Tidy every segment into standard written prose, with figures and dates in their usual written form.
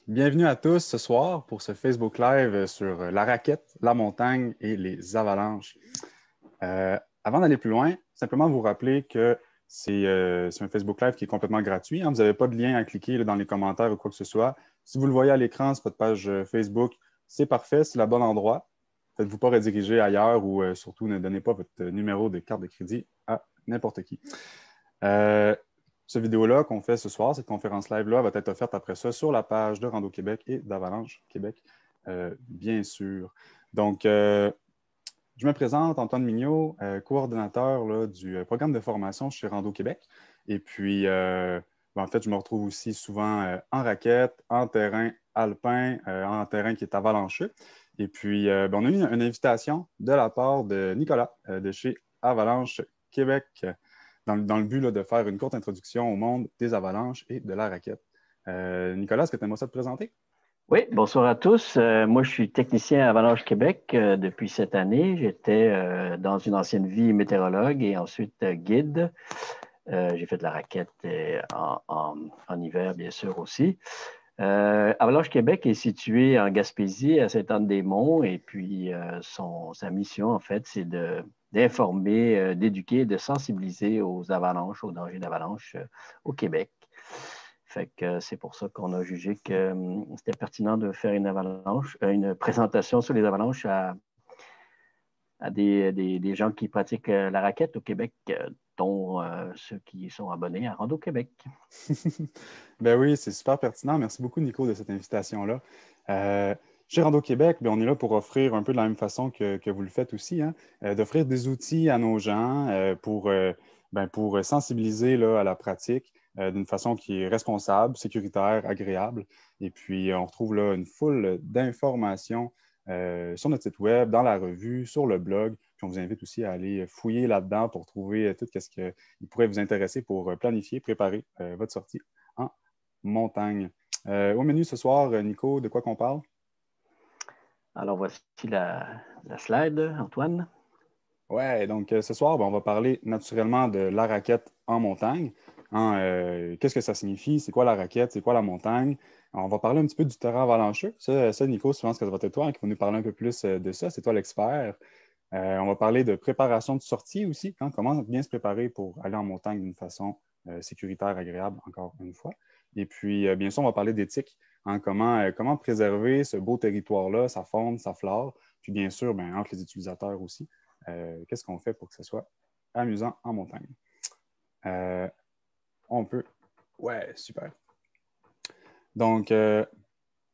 Bienvenue à tous ce soir pour ce Facebook Live sur la raquette, la montagne et les avalanches. Avant d'aller plus loin, simplement vous rappeler que c'est un Facebook Live qui est complètement gratuit. Hein. Vous n'avez pas de lien à cliquer là, dans les commentaires ou quoi que ce soit. Si vous le voyez à l'écran, c'est votre page Facebook, c'est parfait, c'est le bon endroit. Faites-vous pas rediriger ailleurs ou surtout ne donnez pas votre numéro de carte de crédit à n'importe qui. Cette vidéo-là qu'on fait ce soir, cette conférence live-là, va être offerte après ça sur la page de Rando Québec et d'Avalanche Québec, bien sûr. Donc, je me présente, Antoine Mignot, coordonnateur là, du programme de formation chez Rando Québec. Et puis, en fait, je me retrouve aussi souvent en raquette, en terrain alpin, en terrain qui est avalancheux. Et puis, on a eu une invitation de la part de Nicolas de chez Avalanche Québec dans le but là, de faire une courte introduction au monde des avalanches et de la raquette. Nicolas, est-ce que tu aimerais ça te présenter? Oui, bonsoir à tous. Moi, je suis technicien à Avalanche Québec depuis cette année. J'étais dans une ancienne vie météorologue et ensuite guide. J'ai fait de la raquette en hiver, bien sûr, aussi. Avalanche Québec est situé en Gaspésie, à Sainte-Anne-des-Monts, et puis sa mission, en fait, c'est d'informer, d'éduquer, de sensibiliser aux avalanches, aux dangers d'avalanche au Québec. Fait que c'est pour ça qu'on a jugé que c'était pertinent de faire une présentation sur les avalanches à des gens qui pratiquent la raquette au Québec, dont ceux qui sont abonnés à Rando Québec. Ben oui, c'est super pertinent. Merci beaucoup, Nico, de cette invitation-là. Chez Rando Québec, ben, on est là pour offrir un peu de la même façon que vous le faites aussi, hein, d'offrir des outils à nos gens pour sensibiliser là, à la pratique d'une façon qui est responsable, sécuritaire, agréable. Et puis, on retrouve là une foule d'informations sur notre site web, dans la revue, sur le blog. Puis on vous invite aussi à aller fouiller là-dedans pour trouver tout ce qui pourrait vous intéresser pour planifier, préparer votre sortie en montagne. Au menu ce soir, Nico, de quoi qu'on parle? Alors, voici la slide, Antoine. Ouais, donc ce soir, on va parler naturellement de la raquette en montagne. Hein, qu'est-ce que ça signifie? C'est quoi la raquette? C'est quoi la montagne? Alors, on va parler un petit peu du terrain avalancheux. Ça, Nico, je pense que ça va être toi qui va nous parler un peu plus de ça. C'est toi l'expert. On va parler de préparation de sortie aussi. Hein, comment bien se préparer pour aller en montagne d'une façon sécuritaire, agréable, encore une fois. Et puis, bien sûr, on va parler d'éthique. Hein, comment préserver ce beau territoire-là, sa faune, sa flore. Puis, bien sûr, entre les utilisateurs aussi. Qu'est-ce qu'on fait pour que ce soit amusant en montagne? On peut. Ouais, super. Donc, la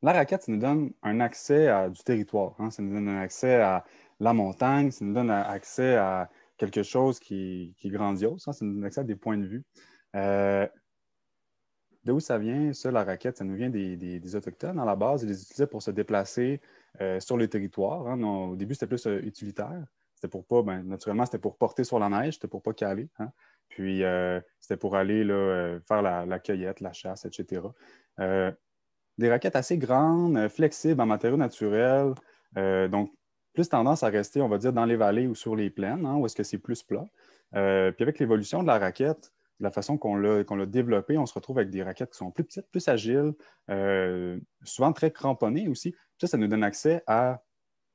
raquette, ça nous donne un accès à du territoire. Hein? Ça nous donne un accès à la montagne, ça nous donne accès à quelque chose qui est grandiose. Hein? Ça nous donne accès à des points de vue. D'où ça vient, ça, la raquette? Ça nous vient des Autochtones à la base. Ils les utilisaient pour se déplacer sur le territoire. Hein? Non, au début, c'était plus utilitaire. C'était pour pas, naturellement, c'était pour porter sur la neige, c'était pour pas caler. Hein? Puis, c'était pour aller là, faire la cueillette, la chasse, etc. Des raquettes assez grandes, flexibles en matériaux naturels. Donc, plus tendance à rester, on va dire, dans les vallées ou sur les plaines, hein, où est-ce que c'est plus plat. Puis avec l'évolution de la raquette, de la façon qu'on l'a développée, on se retrouve avec des raquettes qui sont plus petites, plus agiles, souvent très cramponnées aussi. Ça nous donne accès à,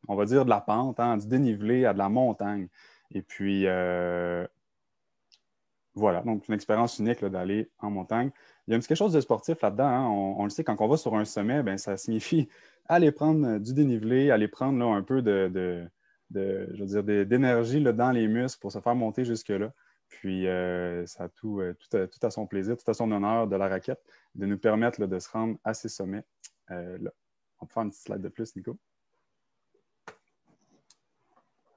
on va dire, de la pente, hein, du dénivelé, à de la montagne. Et puis, voilà, donc une expérience unique d'aller en montagne. Il y a quelque chose de sportif là-dedans. Hein. On le sait, quand on va sur un sommet, ça signifie aller prendre du dénivelé, aller prendre là, un peu je veux dire, d'énergie dans les muscles pour se faire monter jusque-là. Puis ça a tout à son plaisir, tout à son honneur de la raquette, de nous permettre de se rendre à ces sommets. Là. On peut faire une petite slide de plus, Nico.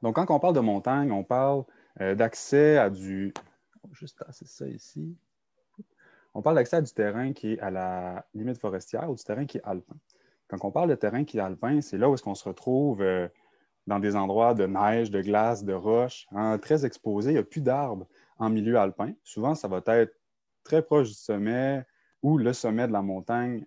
Donc, quand on parle de montagne, on parle d'accès à du... Juste tasser ça ici. On parle d'accès à du terrain qui est à la limite forestière ou du terrain qui est alpin. Quand on parle de terrain qui est alpin, c'est là où est-ce qu'on se retrouve dans des endroits de neige, de glace, de roches, hein, très exposés. Il n'y a plus d'arbres en milieu alpin. Souvent, ça va être très proche du sommet ou le sommet de la montagne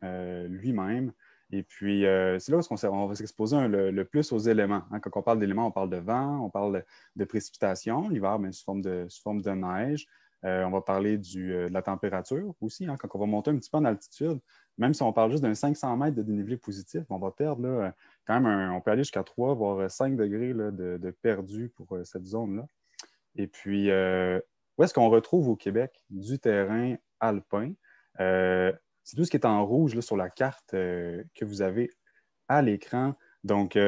lui-même. Et puis, c'est là où on va s'exposer le plus aux éléments. Hein. Quand on parle d'éléments, on parle de vent, on parle de précipitation, l'hiver, sous forme de neige. On va parler de la température aussi, hein, quand on va monter un petit peu en altitude. Même si on parle juste d'un 500 mètres de dénivelé positif, on va perdre là, quand même, on peut aller jusqu'à 3, voire 5 degrés là, de perdu pour cette zone-là. Et puis, où est-ce qu'on retrouve au Québec du terrain alpin? C'est tout ce qui est en rouge là, sur la carte que vous avez à l'écran. Donc,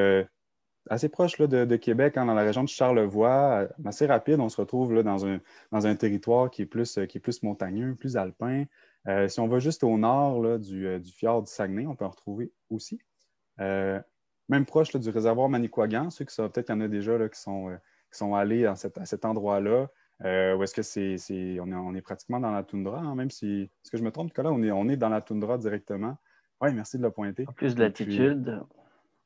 assez proche là, de Québec, hein, dans la région de Charlevoix, assez rapide. On se retrouve là, dans un territoire qui est plus montagneux, plus alpin. Si on va juste au nord là, du fjord du Saguenay, on peut en retrouver aussi. Euh, Même proche là, du réservoir Manicouagan, ceux qui savent, peut-être qu'il y en a déjà là, qui sont allés à cet endroit-là. Où est-ce que on est pratiquement dans la toundra, hein, même si, est-ce que je me trompe, Nicolas, on est dans la toundra directement. Oui, merci de le pointer. En plus de Et puis, l'altitude.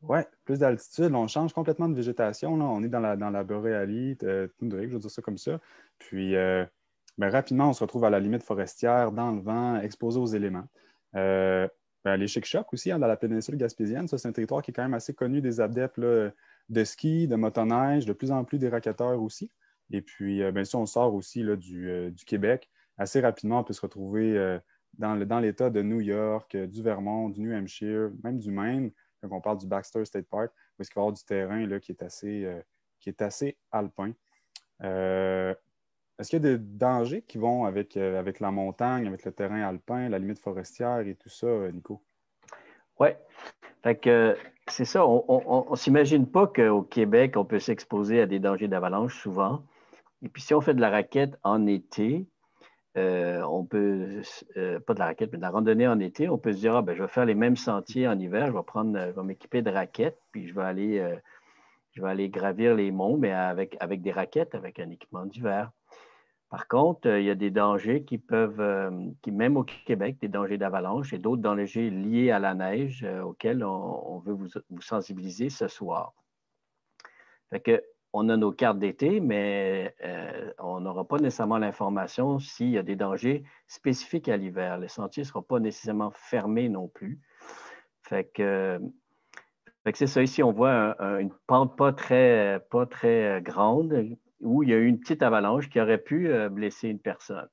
oui, plus d'altitude, on change complètement de végétation. Là. On est dans la boréalie, toundrique, je veux dire ça comme ça. Puis, ben, rapidement, on se retrouve à la limite forestière, dans le vent, exposé aux éléments. Euh, les Chic-Chocs aussi, hein, dans la péninsule gaspésienne, ça, c'est un territoire qui est quand même assez connu des adeptes là, de ski, de motoneige, de plus en plus des racketteurs aussi. Et puis, ben, si on sort aussi là, du Québec, assez rapidement, on peut se retrouver dans l'État de New York, du Vermont, du New Hampshire, même du Maine quand on parle du Baxter State Park, où est-ce qu'il va y avoir du terrain là, qui est assez alpin. Est-ce qu'il y a des dangers qui vont avec la montagne, avec le terrain alpin, la limite forestière et tout ça, Nico? Oui. Fait que c'est ça. On ne s'imagine pas qu'au Québec, on peut s'exposer à des dangers d'avalanche souvent. Et puis, si on fait de la raquette en été, on peut, pas de la raquette, mais de la randonnée en été, on peut se dire, ah, ben, je vais faire les mêmes sentiers en hiver, je vais m'équiper de raquettes, puis je vais aller gravir les monts, mais avec des raquettes, avec un équipement d'hiver. Par contre, il y a des dangers même au Québec, des dangers d'avalanche et d'autres dangers liés à la neige auxquels on veut vous sensibiliser ce soir. Fait que, on a nos cartes d'été, mais on n'aura pas nécessairement l'information s'il y a des dangers spécifiques à l'hiver. Le sentier ne sera pas nécessairement fermé non plus. Fait que c'est ça. Ici, on voit une pente pas très grande où il y a eu une petite avalanche qui aurait pu blesser une personne.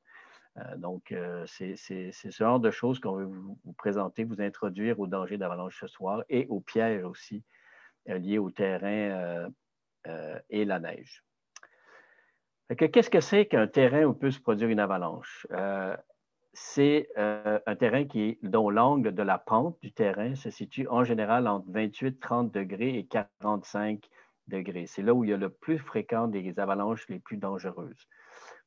Donc, c'est ce genre de choses qu'on veut vous présenter, vous introduire au danger d'avalanche ce soir et aux pièges aussi liés au terrain et la neige. Qu'est-ce que c'est qu'un terrain où peut se produire une avalanche? C'est un terrain dont l'angle de la pente du terrain se situe en général entre 28-30 degrés et 45 degrés. C'est là où il y a le plus fréquent des avalanches les plus dangereuses.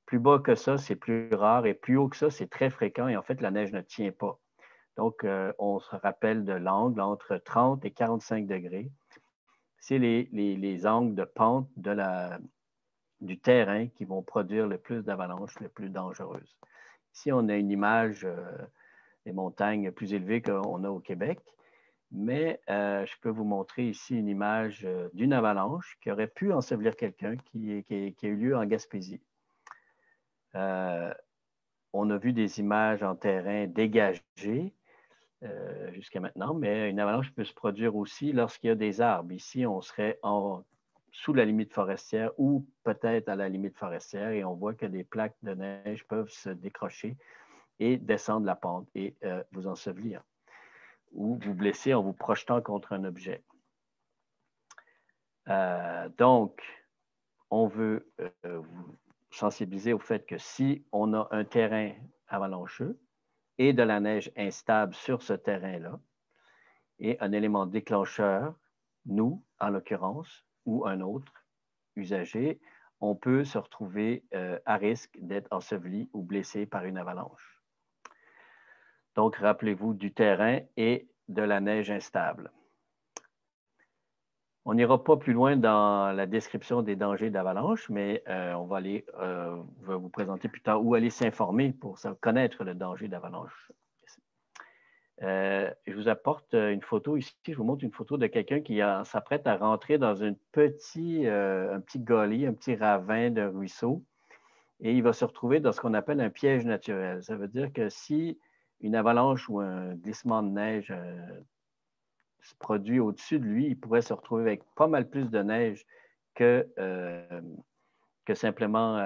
Plus bas que ça, c'est plus rare et plus haut que ça, c'est très fréquent et en fait, la neige ne tient pas. Donc, on se rappelle de l'angle entre 30 et 45 degrés. C'est les angles de pente du terrain qui vont produire le plus d'avalanches, les plus dangereuses. Ici, on a une image des montagnes plus élevées qu'on a au Québec, mais je peux vous montrer ici une image d'une avalanche qui aurait pu ensevelir quelqu'un qui a eu lieu en Gaspésie. On a vu des images en terrain dégagé jusqu'à maintenant, mais une avalanche peut se produire aussi lorsqu'il y a des arbres. Ici, on serait sous la limite forestière ou peut-être à la limite forestière et on voit que des plaques de neige peuvent se décrocher et descendre la pente et vous ensevelir ou vous blesser en vous projetant contre un objet. Donc, on veut vous sensibiliser au fait que si on a un terrain avalancheux et de la neige instable sur ce terrain-là, et un élément déclencheur, nous, en l'occurrence, ou un autre usager, on peut se retrouver à risque d'être enseveli ou blessé par une avalanche. Donc, rappelez-vous du terrain et de la neige instable. On n'ira pas plus loin dans la description des dangers d'avalanche, mais on va vous présenter plus tard où aller s'informer pour connaître le danger d'avalanche. Je vous apporte une photo ici. Je vous montre une photo de quelqu'un qui s'apprête à rentrer dans un petit gully, un petit ravin de ruisseau, et il va se retrouver dans ce qu'on appelle un piège naturel. Ça veut dire que si une avalanche ou un glissement de neige se produit au-dessus de lui, il pourrait se retrouver avec pas mal plus de neige que simplement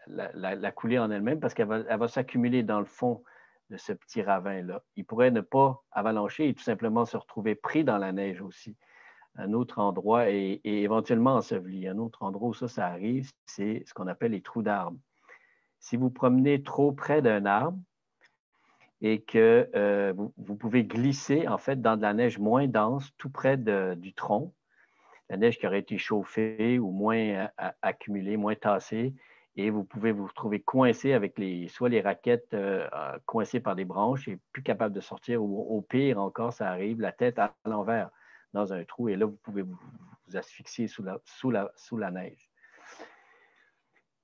la couler en elle-même parce qu'elle va s'accumuler dans le fond de ce petit ravin-là. Il pourrait ne pas avalancher et tout simplement se retrouver pris dans la neige aussi. Un autre endroit et éventuellement enseveli. Un autre endroit où ça arrive, c'est ce qu'on appelle les trous d'arbres. Si vous promenez trop près d'un arbre et que vous pouvez glisser en fait dans de la neige moins dense tout près du tronc, la neige qui aurait été chauffée ou moins accumulée, moins tassée, et vous pouvez vous retrouver coincé avec soit les raquettes coincées par des branches et plus capable de sortir, ou au pire encore, ça arrive, la tête à l'envers dans un trou, et là, vous pouvez vous asphyxier sous la neige.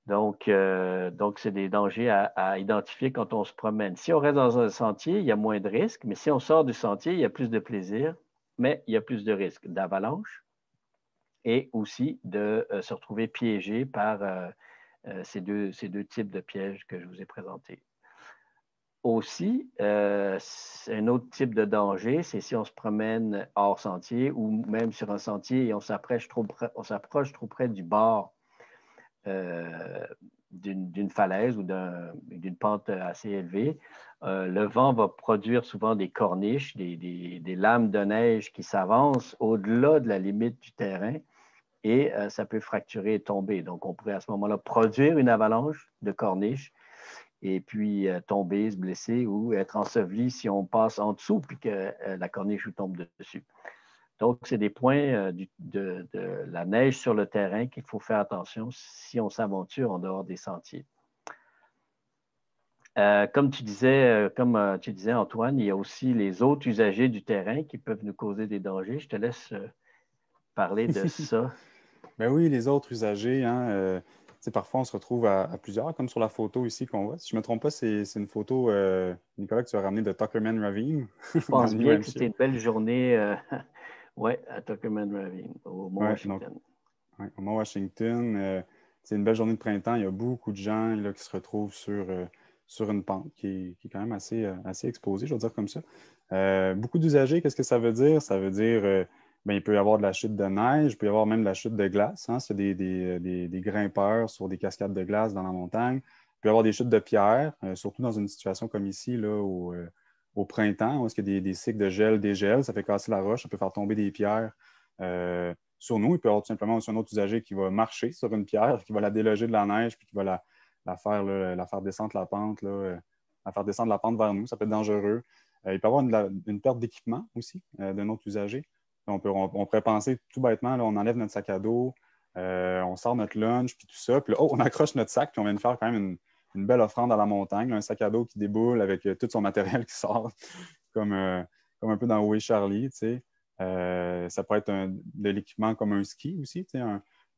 Donc, c'est des dangers à identifier quand on se promène. Si on reste dans un sentier, il y a moins de risques, mais si on sort du sentier, il y a plus de plaisir, mais il y a plus de risques d'avalanche et aussi de se retrouver piégé par ces deux types de pièges que je vous ai présentés. Aussi, un autre type de danger, c'est si on se promène hors sentier ou même sur un sentier et on s'approche trop près du bord d'une falaise ou d'une pente assez élevée. Le vent va produire souvent des corniches, des lames de neige qui s'avancent au-delà de la limite du terrain et ça peut fracturer et tomber. Donc, on pourrait à ce moment-là produire une avalanche de corniches et puis tomber, se blesser ou être enseveli si on passe en dessous puis que la corniche nous tombe dessus. Donc, c'est des points de la neige sur le terrain qu'il faut faire attention si on s'aventure en dehors des sentiers. Comme tu disais, Antoine, il y a aussi les autres usagers du terrain qui peuvent nous causer des dangers. Je te laisse parler de ça. Ben oui, les autres usagers, hein, parfois on se retrouve à plusieurs, comme sur la photo ici qu'on voit. Si je ne me trompe pas, c'est une photo, Nicolas, que tu as ramenée de Tuckerman Ravine, Je dans le pense New bien que Hampshire. c'était une belle journée ouais, à Tuckerman Ravine, au Mont Ouais, donc, Washington. ouais, au Mont Washington, c'est une belle journée de printemps. Il y a beaucoup de gens là, qui se retrouvent sur une pente qui est quand même assez exposée, je veux dire comme ça. Beaucoup d'usagers, qu'est-ce que ça veut dire? Ça veut dire ben, il peut y avoir de la chute de neige, il peut y avoir même de la chute de glace. Hein, c'est des grimpeurs sur des cascades de glace dans la montagne. Il peut y avoir des chutes de pierre, surtout dans une situation comme ici, là, au printemps, où il y a des cycles de gel, dégel, ça fait casser la roche, ça peut faire tomber des pierres. Sur nous. Il peut y avoir tout simplement aussi un autre usager qui va marcher sur une pierre, qui va la déloger de la neige, puis qui va la faire descendre la pente, là, la faire descendre la pente vers nous. Ça peut être dangereux. Il peut y avoir une perte d'équipement aussi d'un autre usager. On pourrait penser tout bêtement, là, on enlève notre sac à dos, on sort notre lunch, puis tout ça, puis là, on accroche notre sac, puis on vient de faire quand même une belle offrande à la montagne, là, un sac à dos qui déboule avec tout son matériel qui sort, comme un peu dans Où est Charlie, tu sais. Ça peut être de l'équipement comme un ski aussi,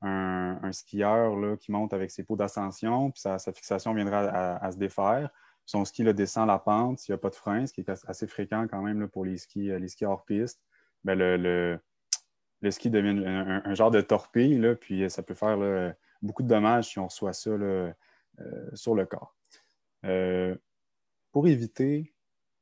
un skieur là, qui monte avec ses pots d'ascension, puis sa fixation viendra à se défaire. Son ski là, descend la pente s'il n'y a pas de frein, ce qui est assez fréquent quand même là, pour les skis hors piste. Ben, le ski devient un genre de torpille, là, puis ça peut faire là, beaucoup de dommages si on reçoit ça là, sur le corps. Pour éviter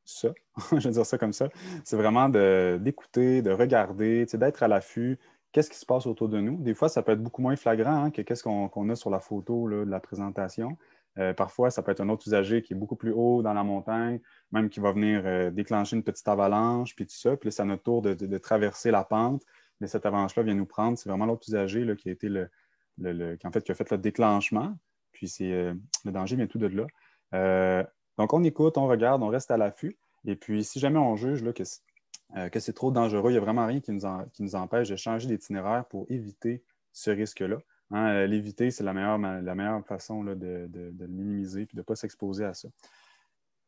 ça, je vais dire ça comme ça, c'est vraiment d'écouter, de regarder, d'être à l'affût. Qu'est-ce qui se passe autour de nous? Des fois, ça peut être beaucoup moins flagrant hein, que qu'est-ce qu'on a sur la photo là, de la présentation. Parfois, ça peut être un autre usager qui est beaucoup plus haut dans la montagne, même qui va venir déclencher une petite avalanche, puis tout ça. Puis là, c'est à notre tour de traverser la pente. Mais cette avalanche-là vient nous prendre. C'est vraiment l'autre usager là, qui a été qui a fait le déclenchement. Puis le danger vient tout de là. Donc, on écoute, on regarde, on reste à l'affût. Et puis, si jamais on juge là, que c'est trop dangereux, il n'y a vraiment rien qui nous empêche de changer d'itinéraire pour éviter ce risque-là. Hein, l'éviter, c'est la meilleure façon là, de le minimiser et de ne pas s'exposer à ça.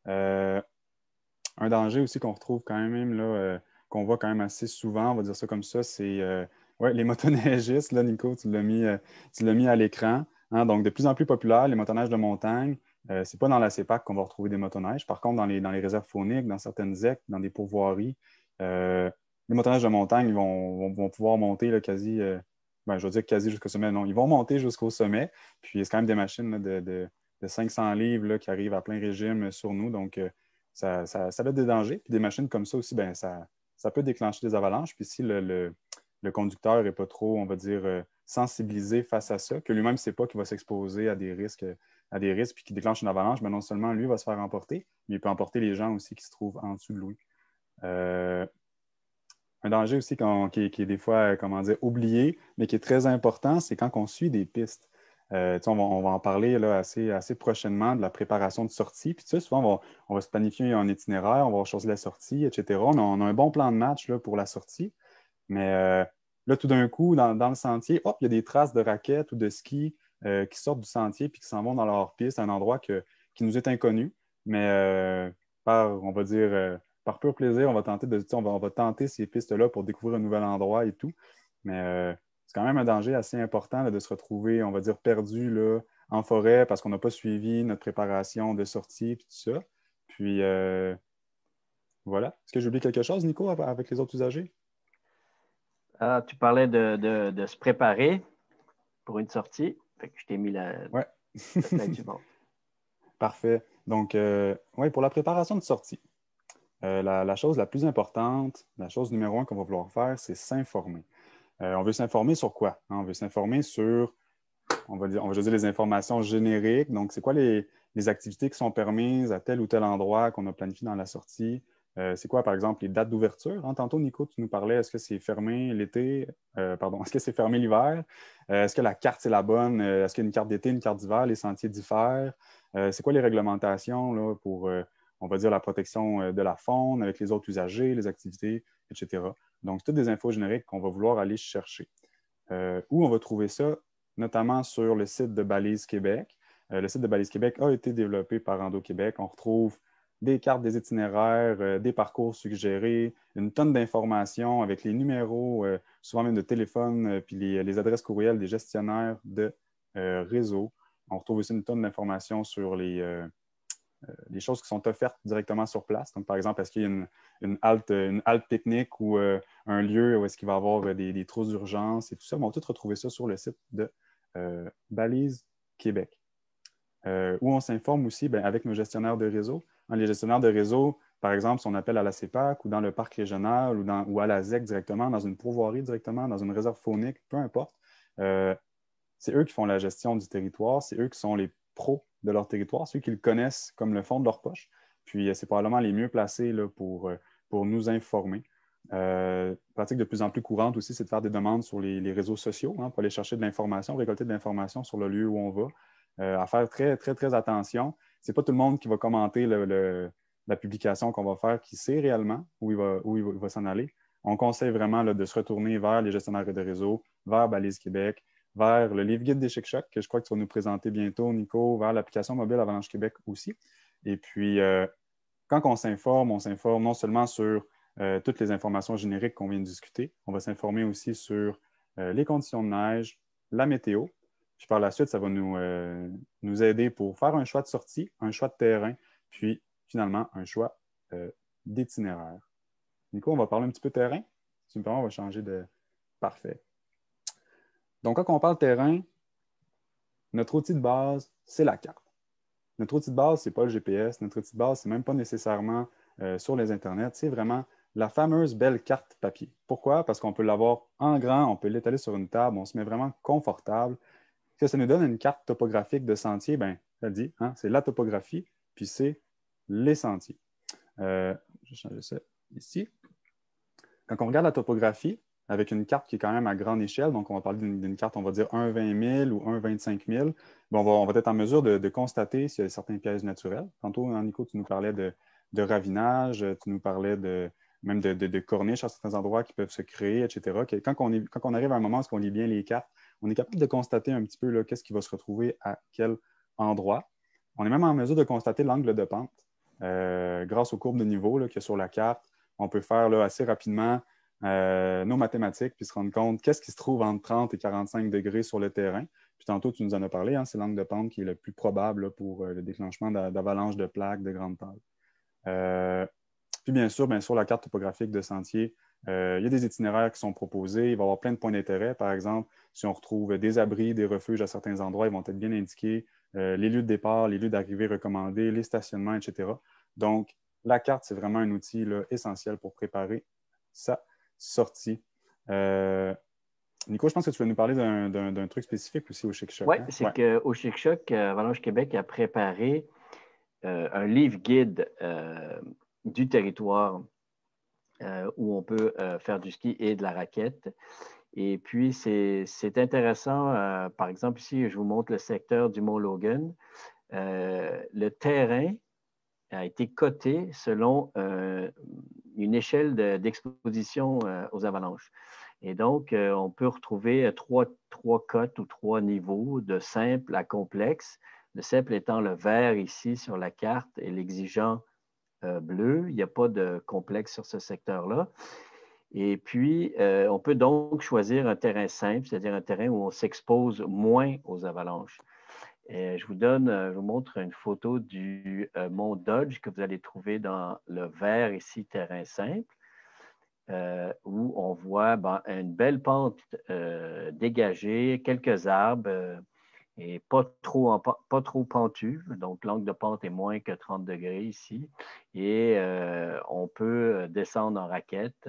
Un danger aussi qu'on retrouve quand même, là, qu'on voit quand même assez souvent, on va dire ça comme ça, c'est ouais, les motoneigistes. Là, Nico, tu l'as mis à l'écran. Hein, donc, de plus en plus populaire, les motoneiges de montagne. Ce n'est pas dans la CEPAC qu'on va retrouver des motoneiges. Par contre, dans les réserves fauniques, dans certaines ZEC, dans des pourvoiries, les motoneiges de montagne ils vont pouvoir monter là, quasi, je veux dire quasi jusqu'au sommet. Non, ils vont monter jusqu'au sommet. Puis, c'est quand même des machines là, de 500 livres là, qui arrivent à plein régime sur nous. Donc, ça a des dangers. Puis, des machines comme ça aussi, ça peut déclencher des avalanches. Puis, si le conducteur n'est pas trop, on va dire, sensibiliser face à ça, que lui-même ne sait pas qu'il va s'exposer à des risques puis qu'il déclenche une avalanche, mais non seulement lui va se faire emporter, mais il peut emporter les gens aussi qui se trouvent en dessous de lui. Un danger aussi qui est des fois, comment dire, oublié, mais qui est très important, c'est quand on suit des pistes. On va en parler là, assez prochainement de la préparation de sortie. Puis souvent, on va se planifier un itinéraire, on va choisir la sortie, etc. On a un bon plan de match là, pour la sortie, mais là, tout d'un coup, dans le sentier, hop, il y a des traces de raquettes ou de ski qui sortent du sentier puis qui s'en vont dans leur piste, un endroit qui nous est inconnu, mais on va dire, par pur plaisir, on va tenter ces pistes-là pour découvrir un nouvel endroit et tout. Mais c'est quand même un danger assez important là, de se retrouver, on va dire, perdu là, en forêt parce qu'on n'a pas suivi notre préparation de sortie et tout ça. Puis voilà. Est-ce que j'ai oublié quelque chose, Nico, avec les autres usagers? Ah, tu parlais de se préparer pour une sortie. Fait que je t'ai mis Ouais. la slide suivante. Parfait. Donc, ouais, pour la préparation de sortie, la chose la plus importante, la chose numéro un qu'on va vouloir faire, c'est s'informer. On veut s'informer sur quoi? On veut s'informer sur, on va juste dire les informations génériques. Donc, c'est quoi les activités qui sont permises à tel ou tel endroit qu'on a planifié dans la sortie? C'est quoi, par exemple, les dates d'ouverture? Tantôt, Nico, tu nous parlais, est-ce que c'est fermé l'été? Pardon, est-ce que c'est fermé l'hiver? Est-ce que la carte, c'est la bonne? Est-ce qu'il y a une carte d'été, une carte d'hiver? Les sentiers diffèrent? C'est quoi les réglementations là, pour, on va dire, la protection de la faune avec les autres usagers, les activités, etc. Donc, c'est toutes des infos génériques qu'on va vouloir aller chercher. Où on va trouver ça? Notamment sur le site de Balise Québec. Le site de Balise Québec a été développé par Rando Québec. On retrouve des cartes des itinéraires, des parcours suggérés, une tonne d'informations avec les numéros, souvent même de téléphone, puis les adresses courriels des gestionnaires de réseau. On retrouve aussi une tonne d'informations sur les choses qui sont offertes directement sur place. Donc, par exemple, est-ce qu'il y a une halte pique-nique ou un lieu où est-ce qu'il va y avoir des trousses d'urgence et tout ça? On va tout retrouver ça sur le site de Balise Québec. Où on s'informe aussi avec nos gestionnaires de réseau. Les gestionnaires de réseau, par exemple, si on appelle à la CEPAC ou dans le parc régional ou à la ZEC directement, dans une pourvoirie directement, dans une réserve faunique, peu importe, c'est eux qui font la gestion du territoire, c'est eux qui sont les pros de leur territoire, ceux qui le connaissent comme le fond de leur poche. Puis, c'est probablement les mieux placés là, pour nous informer. Pratique de plus en plus courante aussi, c'est de faire des demandes sur les réseaux sociaux pour aller chercher de l'information, récolter de l'information sur le lieu où on va. À faire très, très, très attention. Ce n'est pas tout le monde qui va commenter la publication qu'on va faire qui sait réellement où il va s'en aller. On conseille vraiment là, de se retourner vers les gestionnaires de réseau, vers Balise Québec, vers le livre guide des Chic-Chocs, que je crois que tu vas nous présenter bientôt, Nico, vers l'application mobile Avalanche Québec aussi. Et puis, quand on s'informe non seulement sur toutes les informations génériques qu'on vient de discuter, on va s'informer aussi sur les conditions de neige, la météo. Puis par la suite, ça va nous aider pour faire un choix de sortie, un choix de terrain, puis finalement un choix d'itinéraire. Nico, on va parler un petit peu terrain. Si tu me permets, on va changer de... Parfait. Donc, quand on parle terrain, notre outil de base, c'est la carte. Notre outil de base, ce n'est pas le GPS. Notre outil de base, ce n'est même pas nécessairement sur les internets. C'est vraiment la fameuse belle carte papier. Pourquoi? Parce qu'on peut l'avoir en grand, on peut l'étaler sur une table, on se met vraiment confortable. Que ça nous donne une carte topographique de sentier, bien, ça le dit, c'est la topographie, puis c'est les sentiers. Je vais changer ça ici. Quand on regarde la topographie, avec une carte qui est quand même à grande échelle, donc on va parler d'une carte, on va dire 1,20 000 ou 1,25 000, on va être en mesure de constater s'il y a certains pièges naturels. Tantôt, Nico, tu nous parlais de ravinage, tu nous parlais même de corniches à certains endroits qui peuvent se créer, etc. Quand on arrive à un moment où on lit bien les cartes, on est capable de constater un petit peu qu'est-ce qui va se retrouver à quel endroit. On est même en mesure de constater l'angle de pente grâce aux courbes de niveau qu'il y a sur la carte. On peut faire assez rapidement nos mathématiques puis se rendre compte qu'est-ce qui se trouve entre 30 et 45 degrés sur le terrain. Puis tantôt, tu nous en as parlé, c'est l'angle de pente qui est le plus probable pour le déclenchement d'avalanches de plaques de grande taille. Puis bien sûr, sur la carte topographique de sentier, il y a des itinéraires qui sont proposés. Il va y avoir plein de points d'intérêt. Par exemple, si on retrouve des abris, des refuges à certains endroits, ils vont être bien indiqués. Les lieux de départ, les lieux d'arrivée recommandés, les stationnements, etc. Donc, la carte, c'est vraiment un outil essentiel pour préparer sa sortie. Nico, je pense que tu vas nous parler d'un truc spécifique aussi au Chic Choc. Oui, Hein? c'est qu'au Chic Choc, Avalanche Québec a préparé un livre guide du territoire où on peut faire du ski et de la raquette. Et puis, c'est intéressant. Par exemple, ici, je vous montre le secteur du Mont-Logan. Le terrain a été coté selon une échelle d'exposition aux avalanches. Et donc, on peut retrouver trois cotes ou trois niveaux de simple à complexe. Le simple étant le vert ici sur la carte et l'exigeant bleu. Il n'y a pas de complexe sur ce secteur-là. Et puis, on peut donc choisir un terrain simple, c'est-à-dire un terrain où on s'expose moins aux avalanches. Et je vous montre une photo du mont Dodge que vous allez trouver dans le vert ici, terrain simple, où on voit une belle pente dégagée, quelques arbres et pas trop pentu. Donc, l'angle de pente est moins que 30 degrés ici. Et on peut descendre en raquette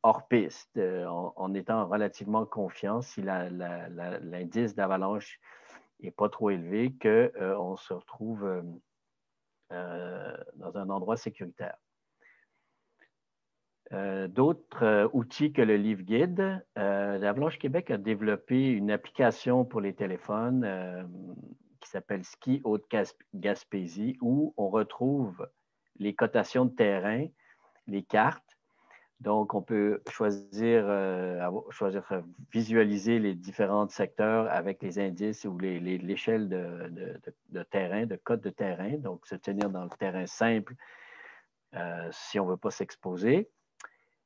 hors piste en étant relativement confiant si l'indice d'avalanche n'est pas trop élevé, qu'on se retrouve dans un endroit sécuritaire. D'autres outils que le livre guide. L'Avalanche Québec a développé une application pour les téléphones qui s'appelle Ski Haute-Gaspésie où on retrouve les cotations de terrain, les cartes. Donc, on peut choisir visualiser les différents secteurs avec les indices ou l'échelle de terrain, de cote de terrain. Donc, se tenir dans le terrain simple si on ne veut pas s'exposer.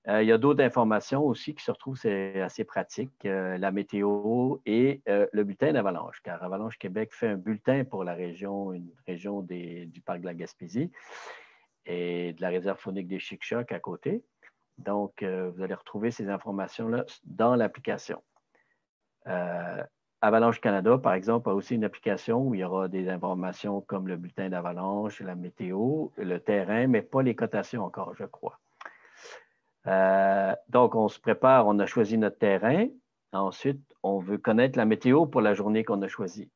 Il y a d'autres informations aussi qui se retrouvent, c'est assez pratique, la météo et le bulletin d'avalanche, car Avalanche Québec fait un bulletin pour la région, une région du parc de la Gaspésie et de la réserve faunique des Chic-Chocs à côté. Donc, vous allez retrouver ces informations-là dans l'application. Avalanche Canada, par exemple, a aussi une application où il y aura des informations comme le bulletin d'avalanche, la météo, le terrain, mais pas les cotations encore, je crois. Donc, on se prépare, on a choisi notre terrain. Ensuite, on veut connaître la météo pour la journée qu'on a choisie.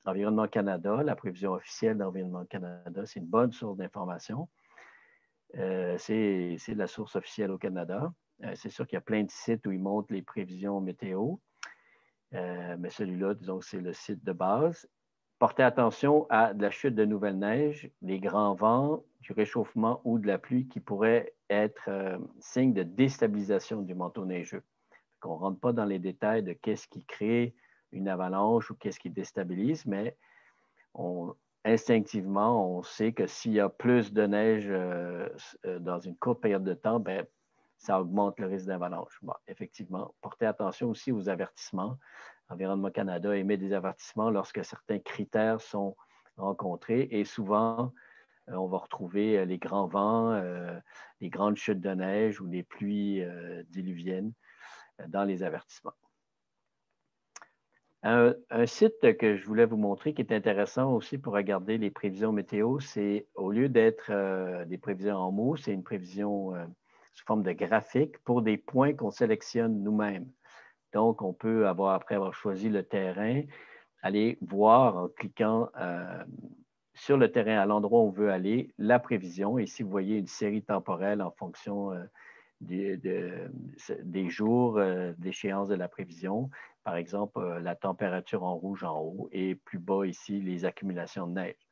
Environnement Canada, la prévision officielle d'Environnement Canada, c'est une bonne source d'information. C'est la source officielle au Canada. C'est sûr qu'il y a plein de sites où ils montrent les prévisions météo, mais celui-là, disons, c'est le site de base. Portez attention à de la chute de nouvelles neiges, des grands vents, du réchauffement ou de la pluie qui pourraient être signe de déstabilisation du manteau neigeux. On ne rentre pas dans les détails de qu'est-ce qui crée une avalanche ou qu'est-ce qui déstabilise, mais instinctivement, on sait que s'il y a plus de neige dans une courte période de temps, ça augmente le risque d'avalanche. Bon, effectivement, portez attention aussi aux avertissements. Environnement Canada émet des avertissements lorsque certains critères sont rencontrés et souvent, on va retrouver les grands vents, les grandes chutes de neige ou les pluies diluviennes dans les avertissements. Un site que je voulais vous montrer qui est intéressant aussi pour regarder les prévisions météo, c'est au lieu d'être des prévisions en mots, c'est une prévision sous forme de graphique pour des points qu'on sélectionne nous-mêmes. Donc, on peut après avoir choisi le terrain, aller voir en cliquant sur le terrain à l'endroit où on veut aller, la prévision. Ici, vous voyez une série temporelle en fonction des jours d'échéance de la prévision. Par exemple, la température en rouge en haut et plus bas ici, les accumulations de neige.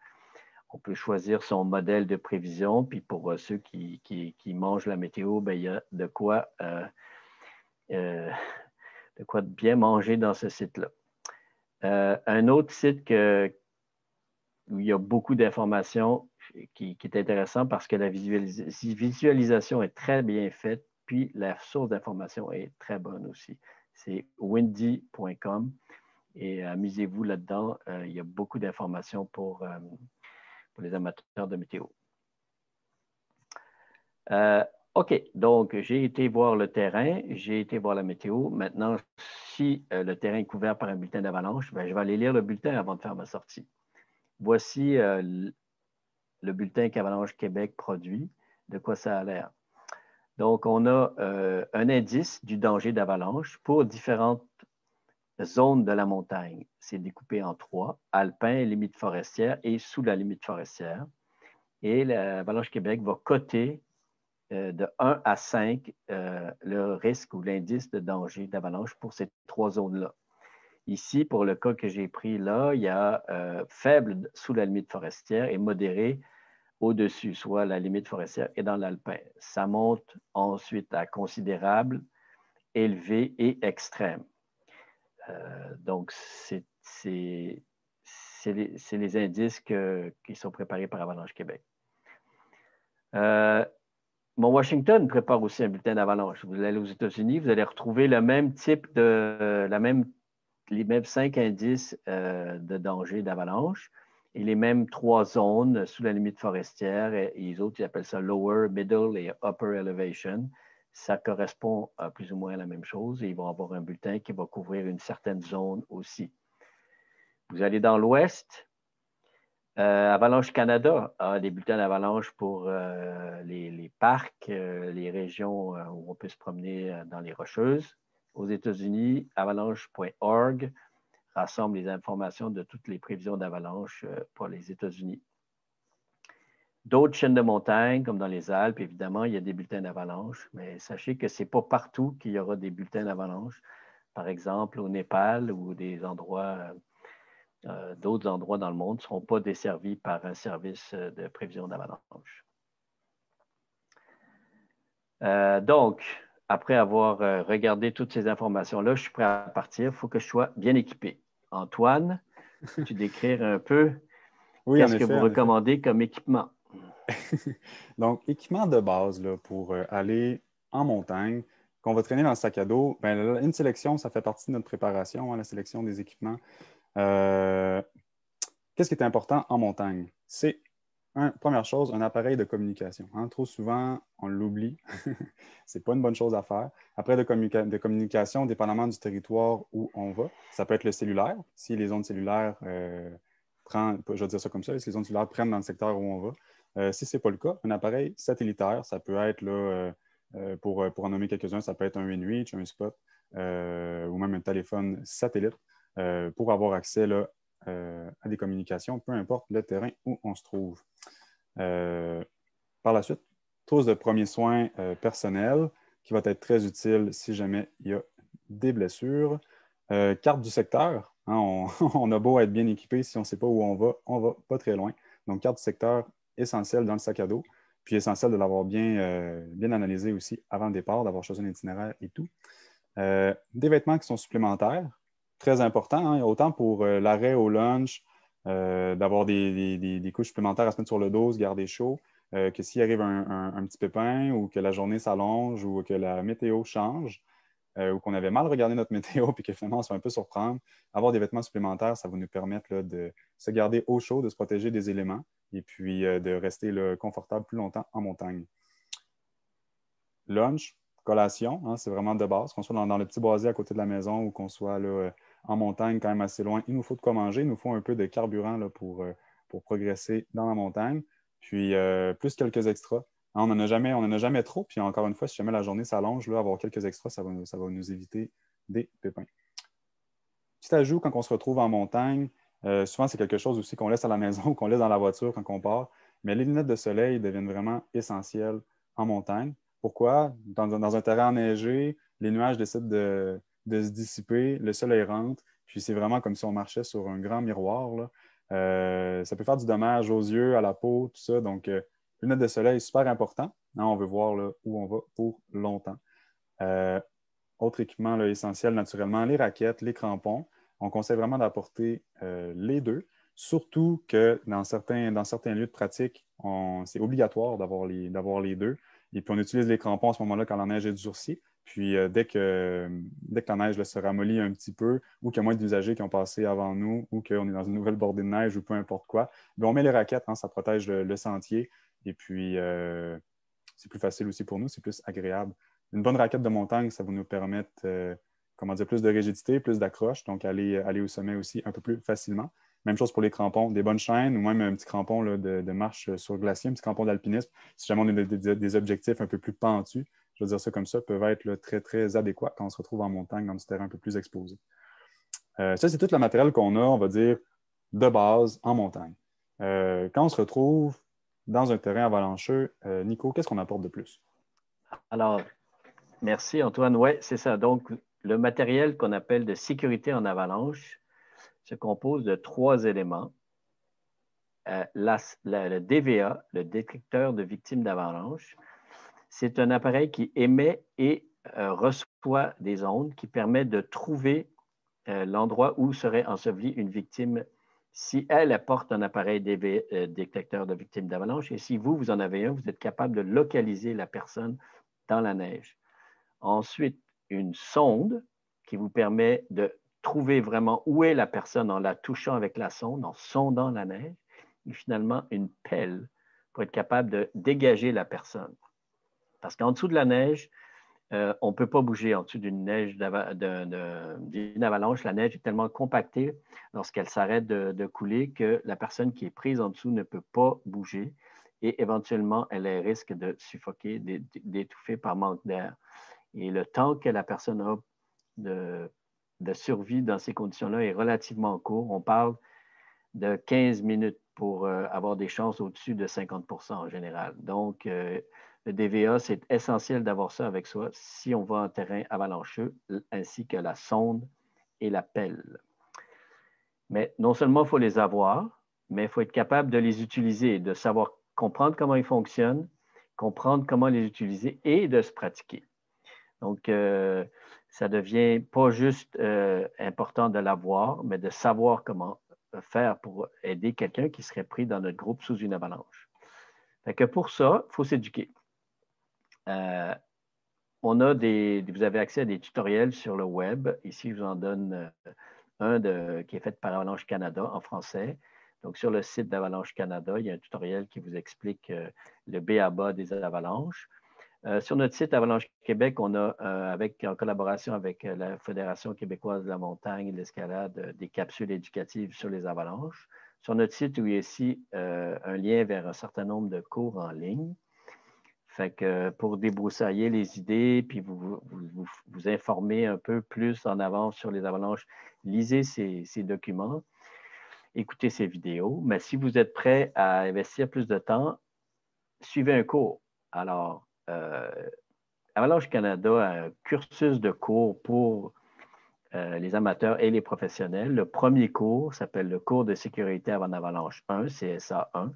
On peut choisir son modèle de prévision, puis pour ceux qui mangent la météo, il y a de quoi bien manger dans ce site-là. Un autre site où il y a beaucoup d'informations qui est intéressant parce que la visualisation est très bien faite, puis la source d'information est très bonne aussi. C'est windy.com et amusez-vous là-dedans. Il y a beaucoup d'informations pour les amateurs de météo. OK, donc j'ai été voir le terrain, j'ai été voir la météo. Maintenant, si le terrain est couvert par un bulletin d'avalanche, je vais aller lire le bulletin avant de faire ma sortie. Voici le bulletin qu'Avalanche Québec produit. De quoi ça a l'air? Donc, on a un indice du danger d'avalanche pour différentes zones de la montagne. C'est découpé en 3, alpin, limite forestière et sous la limite forestière. Et l'Avalanche Québec va coter de 1 à 5 le risque ou l'indice de danger d'avalanche pour ces 3 zones-là. Ici, pour le cas que j'ai pris là, il y a faible sous la limite forestière et modéré au-dessus, soit la limite forestière et dans l'alpin. Ça monte ensuite à considérable, élevé et extrême. Donc, c'est les indices qui sont préparés par Avalanche Québec. Mont Washington prépare aussi un bulletin d'avalanche. Vous allez aux États-Unis, vous allez retrouver le même type les mêmes 5 indices de danger d'avalanche et les mêmes 3 zones sous la limite forestière. Et les autres, ils appellent ça lower, middle et upper elevation. Ça correspond à plus ou moins à la même chose et ils vont avoir un bulletin qui va couvrir une certaine zone aussi. Vous allez dans l'ouest, Avalanche Canada a des bulletins d'avalanche pour les parcs, les régions où on peut se promener dans les Rocheuses. Aux États-Unis, avalanche.org rassemble les informations de toutes les prévisions d'avalanche pour les États-Unis. D'autres chaînes de montagne, comme dans les Alpes, évidemment, il y a des bulletins d'avalanche, mais sachez que ce n'est pas partout qu'il y aura des bulletins d'avalanche. Par exemple, au Népal ou des endroits d'autres endroits dans le monde ne seront pas desservis par un service de prévision d'avalanche. Donc, après avoir regardé toutes ces informations-là, je suis prêt à partir. Il faut que je sois bien équipé. Antoine, peux-tu décrire un peu qu'est-ce que vous recommandez comme équipement? Donc, équipement de base là, pour aller en montagne, qu'on va traîner dans le sac à dos, bien, une sélection, ça fait partie de notre préparation, hein, la sélection des équipements. Qu'est-ce qui est important en montagne? C'est, première chose, un appareil de communication. Hein. Trop souvent, on l'oublie. Ce n'est pas une bonne chose à faire. Après, de communication, dépendamment du territoire où on va, ça peut être le cellulaire. Si les ondes cellulaires je vais dire ça comme ça, si les ondes cellulaires prennent dans le secteur où on va. Si ce n'est pas le cas, un appareil satellitaire, ça peut être, là, pour en nommer quelques-uns, ça peut être un InReach, un Spot, ou même un téléphone satellite, pour avoir accès là, à des communications, peu importe le terrain où on se trouve. Par la suite, trousse de premiers soins personnels qui va être très utile si jamais il y a des blessures. Carte du secteur. Hein, on a beau être bien équipé, si on ne sait pas où on va pas très loin. Donc, carte du secteur essentielle dans le sac à dos, puis essentiel de l'avoir bien analysé aussi avant le départ, d'avoir choisi un itinéraire et tout. Des vêtements qui sont supplémentaires, très important, hein, autant pour l'arrêt au lunch, d'avoir des couches supplémentaires à se mettre sur le dos, se garder chaud, que s'il arrive un petit pépin ou que la journée s'allonge ou que la météo change, ou qu'on avait mal regardé notre météo puis que finalement on se fait un peu surprendre, avoir des vêtements supplémentaires, ça va nous permettre là, de se garder au chaud, de se protéger des éléments et puis de rester là, confortable plus longtemps en montagne. Lunch, collation, hein, c'est vraiment de base. Qu'on soit dans le petit boisier à côté de la maison ou qu'on soit là, en montagne quand même assez loin, il nous faut de quoi manger, il nous faut un peu de carburant là, pour progresser dans la montagne. Puis plus quelques extras. Hein, on n'en a jamais trop. Puis encore une fois, si jamais la journée s'allonge, là, avoir quelques extras, ça va nous éviter des pépins. Petit ajout, quand on se retrouve en montagne, souvent c'est quelque chose aussi qu'on laisse à la maison ou qu'on laisse dans la voiture quand on part. Mais les lunettes de soleil deviennent vraiment essentielles en montagne. Pourquoi? Dans un terrain enneigé, les nuages décident de se dissiper, le soleil rentre, puis c'est vraiment comme si on marchait sur un grand miroir, là. Ça peut faire du dommage aux yeux, à la peau, tout ça. Donc, lunettes de soleil, super important. Hein, on veut voir là, où on va pour longtemps. Autre équipement là, essentiel, naturellement, les raquettes, les crampons. On conseille vraiment d'apporter les deux. Surtout que dans certains lieux de pratique, c'est obligatoire d'avoir les deux. Et puis, on utilise les crampons à ce moment-là quand la neige est durcie. Puis, dès que la neige là, se ramollit un petit peu ou qu'il y a moins d'usagers qui ont passé avant nous ou qu'on est dans une nouvelle bordée de neige ou peu importe quoi, bien, on met les raquettes, hein, ça protège le sentier. Et puis, c'est plus facile aussi pour nous, c'est plus agréable. Une bonne raquette de montagne, ça va nous permettre plus de rigidité, plus d'accroche, donc aller au sommet aussi un peu plus facilement. Même chose pour les crampons, des bonnes chaînes ou même un petit crampon là, de marche sur glacier, un petit crampon d'alpinisme. Si jamais on a des objectifs un peu plus pentus, je veux dire ça comme ça, peuvent être là, très, très adéquats quand on se retrouve en montagne, dans du terrain un peu plus exposé. Ça, c'est tout le matériel qu'on a, on va dire, de base en montagne. Quand on se retrouve dans un terrain avalancheux, Nico, qu'est-ce qu'on apporte de plus? Alors, merci Antoine. Oui, c'est ça. Donc, le matériel qu'on appelle de sécurité en avalanche se compose de 3 éléments. Le DVA, le détecteur de victimes d'avalanche, c'est un appareil qui émet et reçoit des ondes qui permet de trouver l'endroit où serait ensevelie une victime si elle apporte un appareil détecteur de victimes d'avalanche. Et si vous en avez un, vous êtes capable de localiser la personne dans la neige. Ensuite, une sonde qui vous permet de trouver vraiment où est la personne en la touchant avec la sonde, en sondant la neige. Et finalement, une pelle pour être capable de dégager la personne. Parce qu'en dessous de la neige, on ne peut pas bouger en dessous d'une avalanche. La neige est tellement compactée lorsqu'elle s'arrête de couler que la personne qui est prise en dessous ne peut pas bouger et éventuellement, elle risque de suffoquer, d'étouffer par manque d'air. Et le temps que la personne a de survie dans ces conditions-là est relativement court. On parle de 15 minutes pour avoir des chances au-dessus de 50 en général. Donc, le DVA, c'est essentiel d'avoir ça avec soi si on va en terrain avalancheux, ainsi que la sonde et la pelle. Mais non seulement il faut les avoir, mais il faut être capable de les utiliser, de savoir comprendre comment ils fonctionnent, comprendre comment les utiliser et de se pratiquer. Donc, ça devient pas juste important de l'avoir, mais de savoir comment faire pour aider quelqu'un qui serait pris dans notre groupe sous une avalanche. Fait que pour ça, il faut s'éduquer. Vous avez accès à des tutoriels sur le web. Ici, je vous en donne qui est fait par Avalanche Canada en français. Donc, sur le site d'Avalanche Canada, il y a un tutoriel qui vous explique le b.a.-ba des avalanches. Sur notre site Avalanche Québec, on a, en collaboration avec la Fédération québécoise de la montagne et de l'escalade, des capsules éducatives sur les avalanches. Sur notre site, il y a ici un lien vers un certain nombre de cours en ligne. Fait que pour débroussailler les idées, puis vous informer un peu plus en avance sur les avalanches, lisez ces documents, écoutez ces vidéos. Mais si vous êtes prêt à investir plus de temps, suivez un cours. Alors, Avalanche Canada a un cursus de cours pour les amateurs et les professionnels. Le premier cours s'appelle le cours de sécurité avant avalanche 1, CSA 1.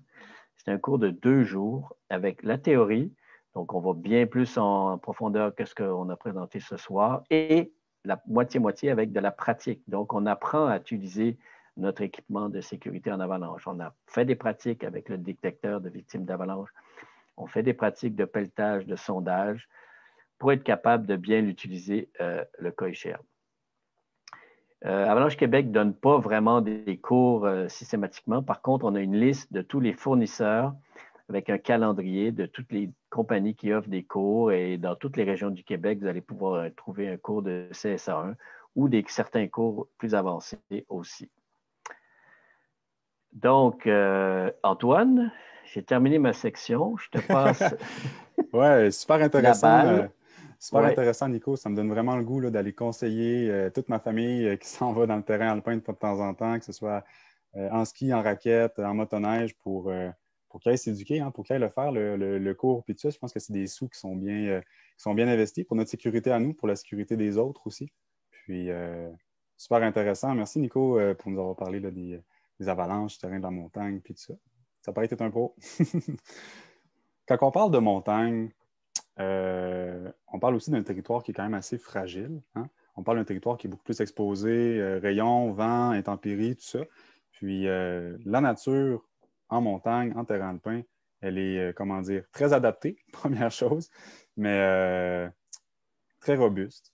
C'est un cours de 2 jours avec la théorie. Donc, on va bien plus en profondeur que ce qu'on a présenté ce soir et la moitié-moitié avec de la pratique. Donc, on apprend à utiliser notre équipement de sécurité en avalanche. On a fait des pratiques avec le détecteur de victimes d'avalanche. On fait des pratiques de pelletage, de sondage pour être capable de bien l'utiliser le cas échéant. Avalanche Québec ne donne pas vraiment des cours systématiquement. Par contre, on a une liste de tous les fournisseurs avec un calendrier de toutes les compagnies qui offrent des cours. Et dans toutes les régions du Québec, vous allez pouvoir trouver un cours de CSA 1 ou certains cours plus avancés aussi. Donc, Antoine, j'ai terminé ma section. Je te passe ouais, super intéressant. la balle. Super intéressant, Nico. Ça me donne vraiment le goût d'aller conseiller toute ma famille qui s'en va dans le terrain alpin de temps en temps, que ce soit en ski, en raquette, en motoneige, pour qu'ils aillent s'éduquer, pour qu'ils aillent le faire, le cours. Puis tout ça, je pense que c'est des sous qui sont bien investis pour notre sécurité à nous, pour la sécurité des autres aussi. Puis, super intéressant. Merci, Nico, pour nous avoir parlé là, des avalanches, du terrain de la montagne, puis tout ça. Ça paraît être un pro. Quand on parle de montagne, on parle aussi d'un territoire qui est quand même assez fragile. Hein? On parle d'un territoire qui est beaucoup plus exposé, rayons, vent, intempéries, tout ça. Puis la nature en montagne, en terrain alpin, elle est, comment dire, très adaptée, première chose, mais très robuste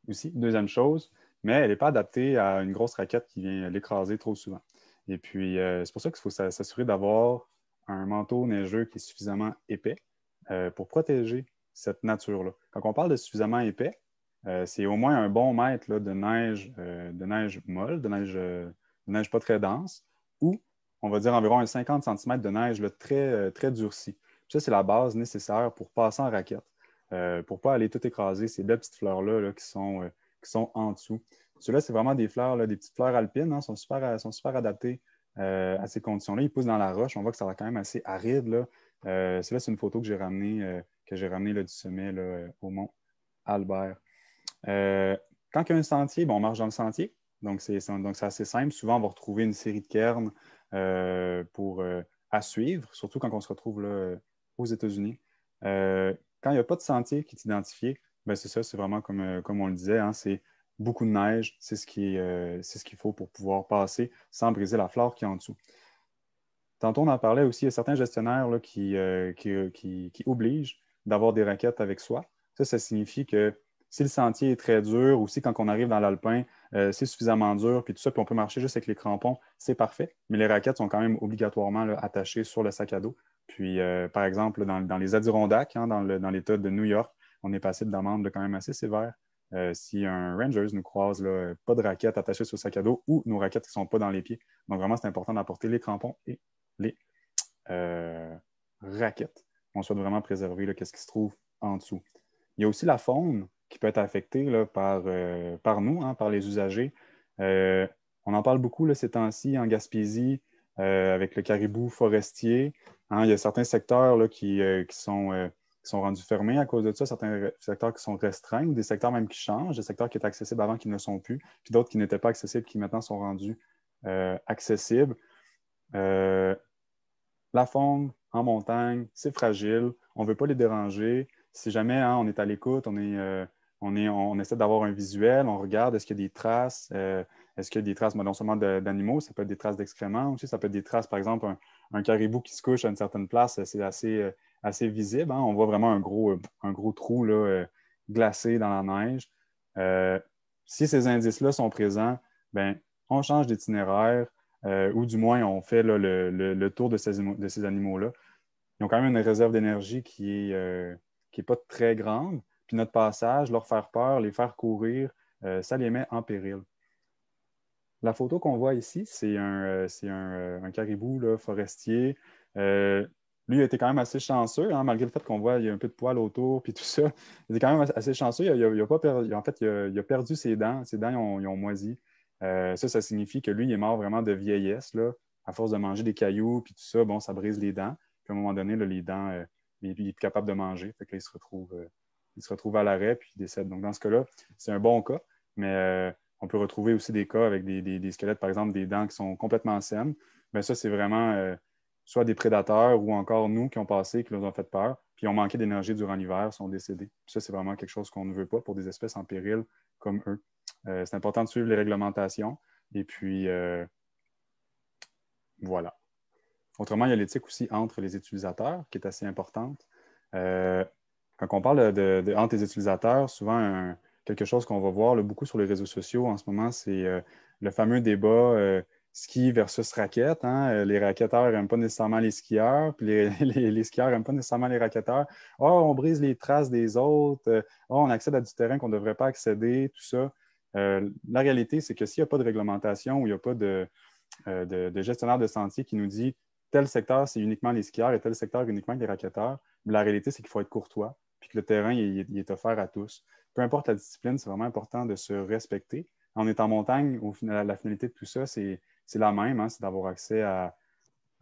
aussi, deuxième chose, mais elle n'est pas adaptée à une grosse raquette qui vient l'écraser trop souvent. Et puis, c'est pour ça qu'il faut s'assurer d'avoir un manteau neigeux qui est suffisamment épais pour protéger cette nature-là. Quand on parle de suffisamment épais, c'est au moins un bon mètre là, de neige molle, de neige pas très dense, ou on va dire environ un 50 cm de neige là, très, très durcie. Puis ça, c'est la base nécessaire pour passer en raquette. pour ne pas aller tout écraser ces belles petites fleurs-là là, qui sont en dessous. Ceux-là, c'est vraiment des fleurs, là, des petites fleurs alpines, hein, sont super adaptées à ces conditions-là. Ils poussent dans la roche. On voit que ça va quand même assez aride. Là. Celle-là, c'est une photo que j'ai ramenée là, du sommet là, au mont Albert. Quand il y a un sentier, bon, on marche dans le sentier. Donc, c'est assez simple. Souvent, on va retrouver une série de cairns à suivre, surtout quand on se retrouve là, aux États-Unis. Quand il n'y a pas de sentier qui est identifié, ben c'est ça, c'est vraiment comme on le disait, hein, c'est beaucoup de neige, c'est ce qu'il faut pour pouvoir passer sans briser la flore qui est en dessous. Tantôt, on en parlait aussi, il y a certains gestionnaires là, qui obligent d'avoir des raquettes avec soi. Ça signifie que si le sentier est très dur ou si quand on arrive dans l'alpin, c'est suffisamment dur, puis tout ça, puis on peut marcher juste avec les crampons, c'est parfait. Mais les raquettes sont quand même obligatoirement là, attachées sur le sac à dos. Puis, par exemple, dans les Adirondacks, hein, dans l'État de New York, on est passible d'amende quand même assez sévère. Si un Rangers nous croise, là, pas de raquettes attachées sur le sac à dos ou nos raquettes qui ne sont pas dans les pieds. Donc, vraiment, c'est important d'apporter les crampons et les raquettes. On souhaite vraiment préserver là, ce qui se trouve en dessous. Il y a aussi la faune qui peut être affectée là, par nous, hein, par les usagers. On en parle beaucoup là, ces temps-ci en Gaspésie avec le caribou forestier. Hein, il y a certains secteurs là, qui sont rendus fermés à cause de ça, certains secteurs qui sont restreints ou des secteurs même qui changent, des secteurs qui étaient accessibles avant qui ne le sont plus, puis d'autres qui n'étaient pas accessibles qui maintenant sont rendus accessibles. La faune en montagne, c'est fragile. On ne veut pas les déranger. Si jamais hein, on est à l'écoute, on essaie d'avoir un visuel, on regarde est-ce qu'il y a des traces, est-ce qu'il y a des traces non seulement d'animaux, ça peut être des traces d'excréments aussi, ça peut être des traces, par exemple, un caribou qui se couche à une certaine place, c'est assez visible. Hein. On voit vraiment un gros trou là, glacé dans la neige. Si ces indices-là sont présents, ben, on change d'itinéraire. Ou du moins on fait là, le tour de ces animaux-là. Ils ont quand même une réserve d'énergie qui est pas très grande. Puis notre passage, leur faire peur, les faire courir, ça les met en péril. La photo qu'on voit ici, c'est un caribou là, forestier. Lui, il a été quand même assez chanceux, hein, malgré le fait qu'on voit qu'il y a un peu de poils autour puis tout ça. Il était quand même assez chanceux. Il a perdu ses dents. Ses dents, ils ont moisi. Ça signifie que lui, il est mort vraiment de vieillesse, là, à force de manger des cailloux, puis tout ça, bon, ça brise les dents. Puis à un moment donné, là, les dents, il est plus capable de manger. Fait que là, il se retrouve à l'arrêt, puis il décède. Donc, dans ce cas-là, c'est un bon cas, mais on peut retrouver aussi des cas avec des squelettes, par exemple, des dents qui sont complètement saines. Mais ça, c'est vraiment soit des prédateurs ou encore nous qui ont passé, qui nous ont fait peur, puis ont manqué d'énergie durant l'hiver, sont décédés. Puis ça, c'est vraiment quelque chose qu'on ne veut pas pour des espèces en péril comme eux. C'est important de suivre les réglementations. Et puis, voilà. Autrement, il y a l'éthique aussi entre les utilisateurs qui est assez importante. Quand on parle entre les utilisateurs, souvent, quelque chose qu'on va voir là, beaucoup sur les réseaux sociaux en ce moment, c'est le fameux débat ski versus raquette. Hein? Les raquetteurs n'aiment pas nécessairement les skieurs, puis les skieurs n'aiment pas nécessairement les raquetteurs. Oh, on brise les traces des autres. Oh, on accède à du terrain qu'on ne devrait pas accéder, tout ça. La réalité, c'est que s'il n'y a pas de réglementation ou il n'y a pas de gestionnaire de sentier qui nous dit tel secteur, c'est uniquement les skieurs et tel secteur, uniquement les raquetteurs, la réalité, c'est qu'il faut être courtois puis que le terrain, il est offert à tous. Peu importe la discipline, c'est vraiment important de se respecter. En étant en montagne, au final, la finalité de tout ça, c'est la même, hein, c'est d'avoir accès à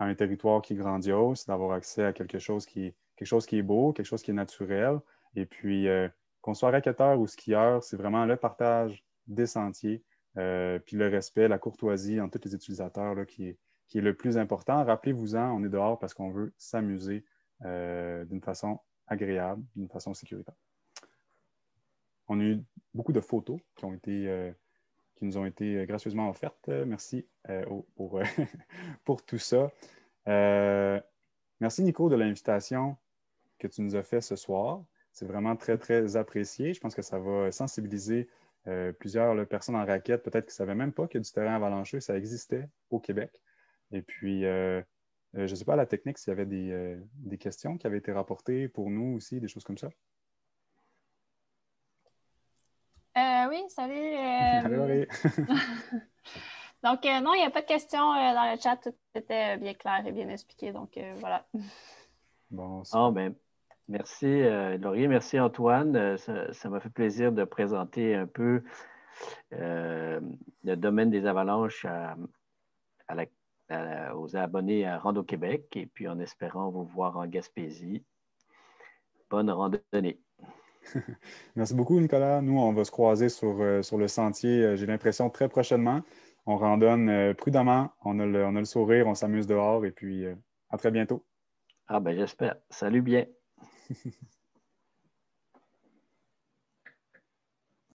un territoire qui est grandiose, c'est d'avoir accès à quelque chose qui est beau, quelque chose qui est naturel. Et puis, qu'on soit raquetteur ou skieur, c'est vraiment le partage des sentiers, puis le respect, la courtoisie entre tous les utilisateurs là, qui est le plus important. Rappelez-vous-en, on est dehors parce qu'on veut s'amuser d'une façon agréable, d'une façon sécuritaire. On a eu beaucoup de photos qui nous ont été gracieusement offertes. Merci pour tout ça. Merci, Nico, de l'invitation que tu nous as fait ce soir. C'est vraiment très, très apprécié. Je pense que ça va sensibiliser plusieurs là, personnes en raquette, peut-être qui ne savaient même pas que du terrain avalancheux, ça existait au Québec. Et puis, je ne sais pas à la technique s'il y avait des questions qui avaient été rapportées pour nous aussi, des choses comme ça. Oui, salut. Allez, Laurie. Donc, non, il n'y a pas de questions dans le chat. Tout était bien clair et bien expliqué. Donc, voilà. Bon, Ah, ben, Merci, Laurier. Merci, Antoine. Ça m'a fait plaisir de présenter un peu le domaine des avalanches aux abonnés à Rando Québec et puis en espérant vous voir en Gaspésie. Bonne randonnée. Merci beaucoup, Nicolas. Nous, on va se croiser sur le sentier, j'ai l'impression, très prochainement. On randonne prudemment, on a le sourire, on s'amuse dehors et puis à très bientôt. Ah ben j'espère. Salut bien.